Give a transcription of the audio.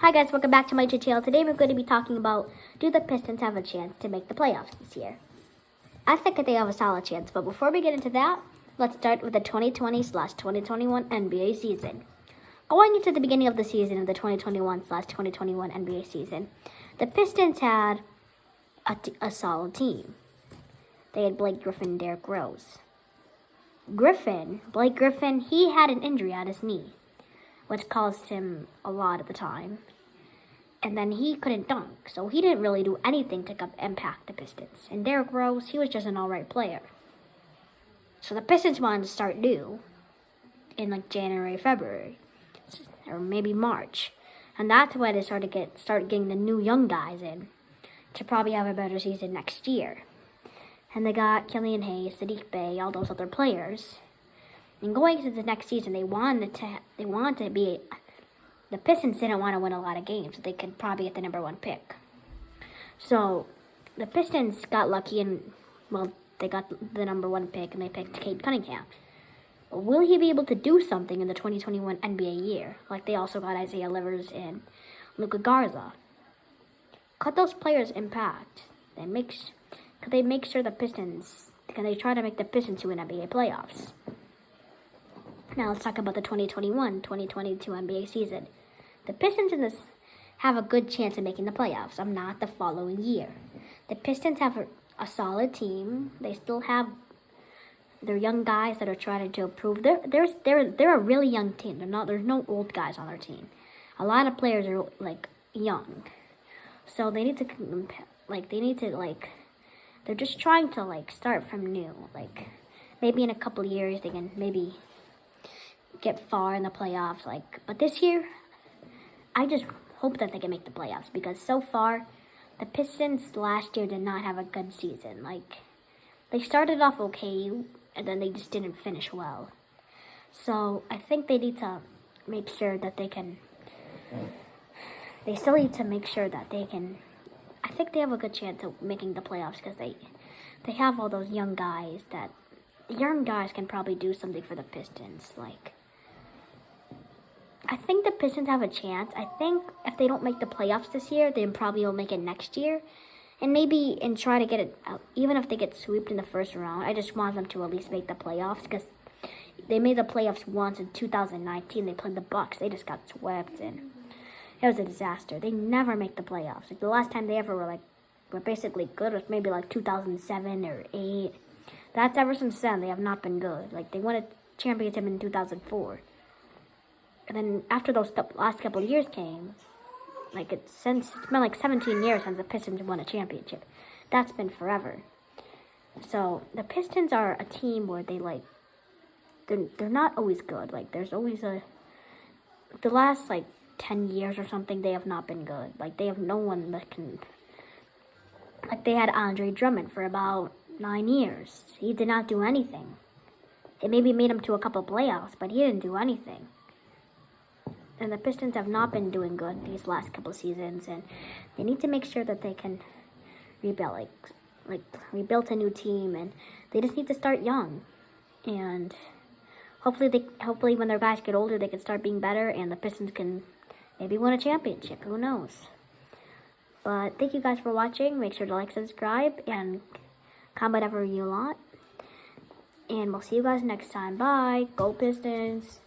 Hi guys, welcome back to my channel. Today we're going to be talking about, do the Pistons have a chance to make the playoffs this year? I think that they have a solid chance, but before we get into that, let's start with the 2020/2021 NBA season. Going into the beginning of the season of the 2021/2021 NBA season, the Pistons had a solid team. They had Blake Griffin and Derrick Rose. Blake Griffin, he had an injury at his knee, which caused him a lot at the time. And then he couldn't dunk, so he didn't really do anything to impact the Pistons. And Derrick Rose, he was just an alright player. So the Pistons wanted to start new in like January, February, or maybe March. And that's when they start getting the new young guys in to probably have a better season next year. And they got Killian Hayes, Sadiq Bey, all those other players. And going into the next season, they wanted to be. The Pistons didn't want to win a lot of games. They could probably get the number one pick. So the Pistons got lucky and, well, they got the number one pick and they picked Cade Cunningham. But will he be able to do something in the 2021 NBA year? Like they also got Isaiah Livers and Luka Garza. Could those players impact? Could they make sure the Pistons, can they try to make the Pistons win NBA playoffs? Now let's talk about the 2021-2022 NBA season. The Pistons have a good chance of making the playoffs. Not the following year. The Pistons have a solid team. They still have their young guys that are trying to improve. They're a really young team. There's no old guys on their team. A lot of players are like young, so they're just trying to start from new. Like maybe in a couple of years they can maybe get far in the playoffs, but this year I just hope that they can make the playoffs, because so far the Pistons last year did not have a good season. They started off okay and then they just didn't finish well. So I think they need to make sure that they still need to make sure that they can. I think they have a good chance of making the playoffs, because they have all those young guys that the young guys can probably do something for the Pistons. I think the Pistons have a chance. I think if they don't make the playoffs this year, they probably will make it next year. And try to get it out. Even if they get swept in the first round, I just want them to at least make the playoffs, because they made the playoffs once in 2019. They played the Bucks. They just got swept, and it was a disaster. They never make the playoffs. The last time they ever were basically good was maybe 2007 or 2008. That's ever since then, they have not been good. They won a championship in 2004. And then after those last couple of years came, it's been 17 years since the Pistons won a championship. That's been forever. So the Pistons are a team where they're not always good. There's always the last 10 years or something, they have not been good. They have no one that can. They had Andre Drummond for about 9 years. He did not do anything. It maybe made him to a couple playoffs, but he didn't do anything. And the Pistons have not been doing good these last couple seasons, and they need to make sure that they can rebuild, rebuild a new team, and they just need to start young. And hopefully when their guys get older, they can start being better, and the Pistons can maybe win a championship. Who knows? But thank you guys for watching. Make sure to subscribe, and comment whatever you want. And we'll see you guys next time. Bye. Go Pistons.